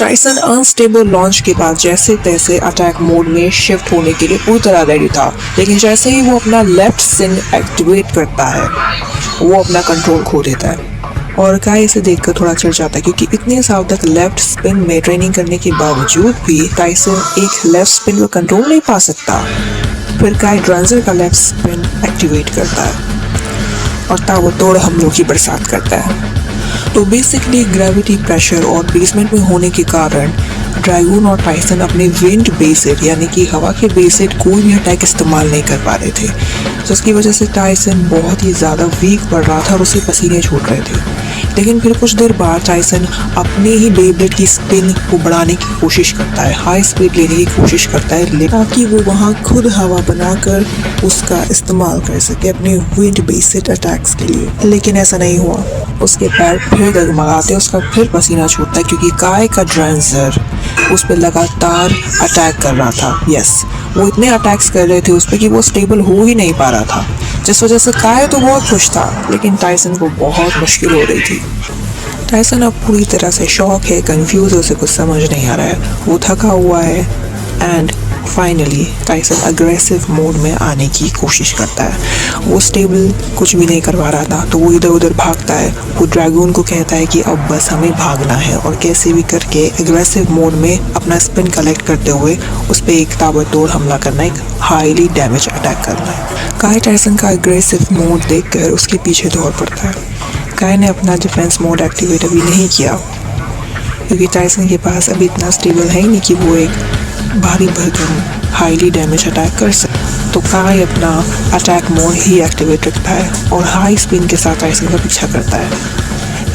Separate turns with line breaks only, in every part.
Tyson unstable launch के बाद जैसे तैसे अटैक मोड में शिफ्ट होने के लिए पूरी तरह रेडी था, लेकिन जैसे ही वो अपना लेफ्ट स्पिन एक्टिवेट करता है वो अपना कंट्रोल खो देता है। और काई इसे देखकर थोड़ा चिढ़ जाता है क्योंकि इतने साल तक लेफ्ट स्पिन में ट्रेनिंग करने के बावजूद भी टाइसन एक लेफ्ट स्पिन को कंट्रोल नहीं पा सकता। फिर काई ड्रांजर का लेफ्ट स्पिन एक्टिवेट करता है और ताबड़तोड़ हमलों की बरसात करता है। तो बेसिकली ग्रेविटी प्रेशर और बेसमेंट में होने के कारण ड्रैगन और टाइसन अपने विंड बेसिड यानी कि हवा के बेसिड कोई भी अटैक इस्तेमाल नहीं कर पा रहे थे, जिसकी वजह से टाइसन बहुत ही ज़्यादा वीक पड़ रहा था और उसे पसीने छूट रहे थे। लेकिन फिर कुछ देर बाद टाइसन अपने ही बेब्लेड की स्पिन को बढ़ाने की कोशिश करता है, हाई स्पीड लेने की कोशिश करता है ताकि वो वहाँ खुद हवा बनाकर उसका इस्तेमाल कर सके अपने विंड बेसिड अटैक्स के लिए। लेकिन ऐसा नहीं हुआ, उसके पैर फिर डगमगाते, उसका फिर पसीना छूटता है क्योंकि काय का ड्रांजर उस पर लगातार अटैक कर रहा था। वो इतने अटैक्स कर रहे थे उस पर कि वो स्टेबल हो ही नहीं पा रहा था, जिस वजह से काय तो बहुत खुश था लेकिन टाइसन को बहुत मुश्किल हो रही थी। टाइसन अब पूरी तरह से शॉक है, कंफ्यूज है, उसे कुछ समझ नहीं आ रहा है, वो थका हुआ है। And finally Tyson aggressive mode में आने की कोशिश करता है। वो स्टेबल कुछ भी नहीं करवा रहा था तो वो इधर उधर भागता है। वो ड्रैगन को कहता है कि अब बस हमें भागना है और कैसे भी करके एग्रेसिव मोड में अपना स्पिन कलेक्ट करते हुए उस पर एक ताबड़तोड़ हमला करना, एक हाईली डैमेज अटैक करना है। काय टाइसन का एग्रेसिव मोड देखकर उसके पीछे दौड़ पड़ता है। काय ने अपना डिफेंस मोड एक्टिवेट अभी नहीं किया क्योंकि टाइसन के पास अभी इतना स्टेबल है ही नहीं कि वो एक भारी भरकम हाईली डैमेज अटैक कर सके। तो काय अपना अटैक मोड ही एक्टिवेट रखता है और हाई स्पिन के साथ टाइसन का पीछा करता है।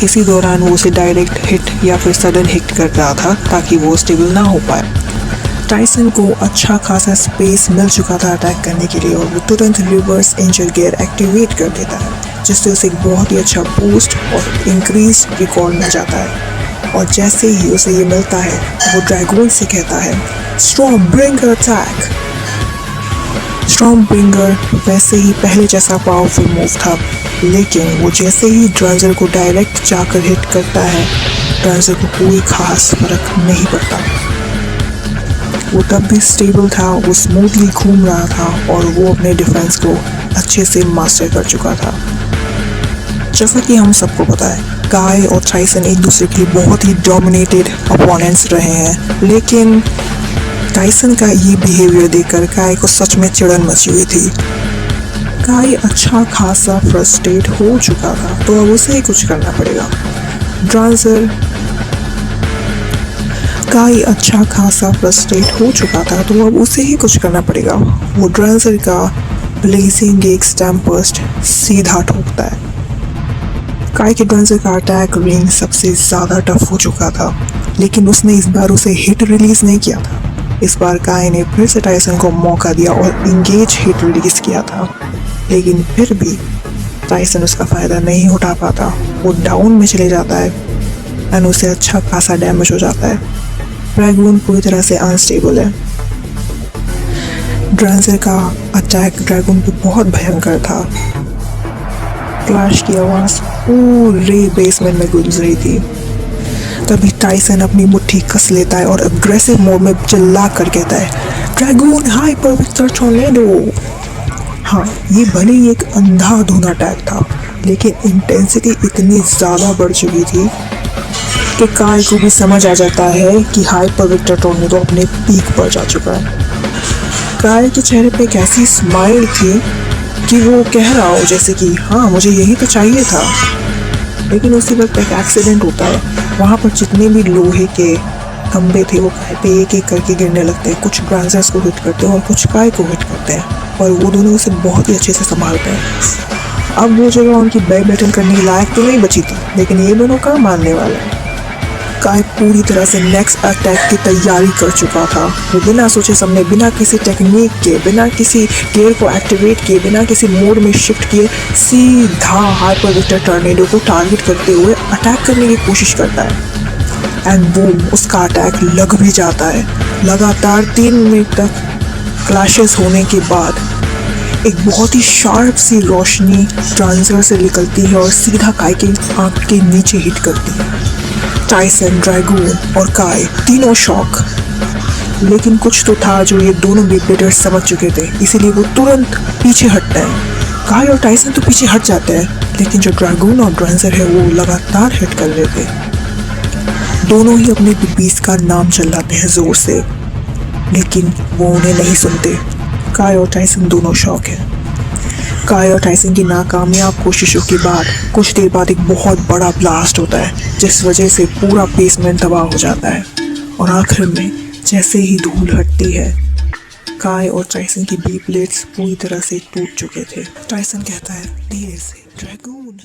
इसी दौरान वो उसे डायरेक्ट हिट या फिर सडन हिट कर रहा था ताकि वो स्टेबल ना हो पाए। टाइसन को अच्छा खासा स्पेस मिल चुका था अटैक करने के लिए और वो तुरंत रिवर्स एंजल गियर एक्टिवेट कर देता है, जिससे उसे एक बहुत ही अच्छा बूस्ट और इंक्रीज रिकॉर्ड मिल जाता है। और जैसे ही उसे ये मिलता है वो ड्रैगन से कहता है storm bringer attack. Storm bringer वैसे ही पहले जैसा पावरफुल मूव था, लेकिन वो जैसे ही ड्रांजर को डायरेक्ट जाकर हिट करता है ड्रांजर को कोई खास फर्क नहीं पड़ता। वो तब भी स्टेबल था, वो स्मूथली घूम रहा था और वो अपने डिफेंस को अच्छे से मास्टर कर चुका था। जैसा कि हम सबको पता है काय और टाइसन एक दूसरे के लिए बहुत ही डोमिनेटेड अपोनेंट्स रहे हैं, लेकिन टाइसन का ये बिहेवियर देखकर काय को सच में चिड़न मची हुई थी। काय अच्छा खासा फ्रस्ट्रेट हो चुका था तो अब उसे ही कुछ करना पड़ेगा। काय अच्छा खासा फ्रस्ट्रेट हो चुका था तो अब उसे ही कुछ करना पड़ेगा। वो ड्रांजर का ब्लेजिंग एक स्टैम्पस्ट सीधा ठोकता है। काय के ड्रांजर का अटैक रिंग सबसे ज़्यादा टफ हो चुका था, लेकिन उसने इस बार उसे हिट रिलीज नहीं किया था। इस बार काय ने फिर से टाइसन को मौका दिया और इंगेज हिट रिलीज किया था, लेकिन फिर भी टाइसन उसका फ़ायदा नहीं उठा पाता। वो डाउन में चले जाता है एंड उसे अच्छा खासा डैमेज हो जाता है। ड्रैगन पूरी तरह से अनस्टेबल है। ड्रांजर का अटैक ड्रैगन पे बहुत भयंकर था। क्लैश की आवाज़ पूरे बेसमेंट में गूंज रही थी। तभी टाइसन अपनी मुट्ठी कस लेता है और अग्रेसिव मोड में चिल्ला कर कहता है ड्रैगन हाइपर विक्टर टॉर्नेडो। हाँ, ये भले ही एक अंधाधुंध अटैक था, लेकिन इंटेंसिटी इतनी ज़्यादा बढ़ चुकी थी कि काय को भी समझ आ जाता है कि हाइपर विक्टर टॉर्नेडो अपने पीक पर जा चुका है। काय के चेहरे पे एक ऐसी स्माइल थी कि वो कह रहा हो जैसे कि हाँ मुझे यही तो चाहिए था। लेकिन उसी वक्त एक एक्सीडेंट होता है। वहाँ पर जितने भी लोहे के खंबे थे वो काय पे एक एक करके गिरने लगते हैं। कुछ ड्रांजर्स को हिट करते हैं और कुछ काय को हिट करते हैं और वो दोनों उसे बहुत ही अच्छे से संभालते हैं। अब वो जगह उनकी बैक बैटल करने के लायक तो नहीं बची थी, लेकिन ये दोनों कहाँ मानने वाले हैं। काय पूरी तरह से नेक्स्ट अटैक की तैयारी कर चुका था। वो बिना सोचे समझे, बिना किसी टेक्निक के, बिना किसी गियर को एक्टिवेट किए, बिना किसी मोड में शिफ्ट किए सीधा हाइपर विक्टर टॉर्नेडो को टारगेट करते हुए अटैक करने की कोशिश करता है। एंड बूम, उसका अटैक लग भी जाता है। लगातार 3 मिनट तक क्लैशेस होने के बाद एक बहुत ही शार्प सी रोशनी ट्रांसफर से निकलती है और सीधा काय के आंख के नीचे हिट करती है। टाइसन, ड्रैगून और काय तीनों शॉक। लेकिन कुछ तो था जो ये दोनों बेब्लेडर्स समझ चुके थे, इसीलिए वो तुरंत पीछे हटते हैं। काय और टाइसन तो पीछे हट जाते हैं, लेकिन जो ड्रैगून और ड्रैंजर है वो लगातार हिट कर रहे थे। दोनों ही अपने बीस का नाम चिल्लाते हैं जोर से, लेकिन वो उन्हें नहीं सुनते। काय और टाइसन दोनों शॉक हैं। काय और टाइसन की नाकामयाब कोशिशों के बाद कुछ देर बाद एक बहुत बड़ा ब्लास्ट होता है, जिस वजह से पूरा बेसमेंट तबाह हो जाता है। और आखिर में जैसे ही धूल हटती है, काय और टाइसन की बी प्लेट्स पूरी तरह से टूट चुके थे। टाइसन कहता है धीरे से, ड्रैगून।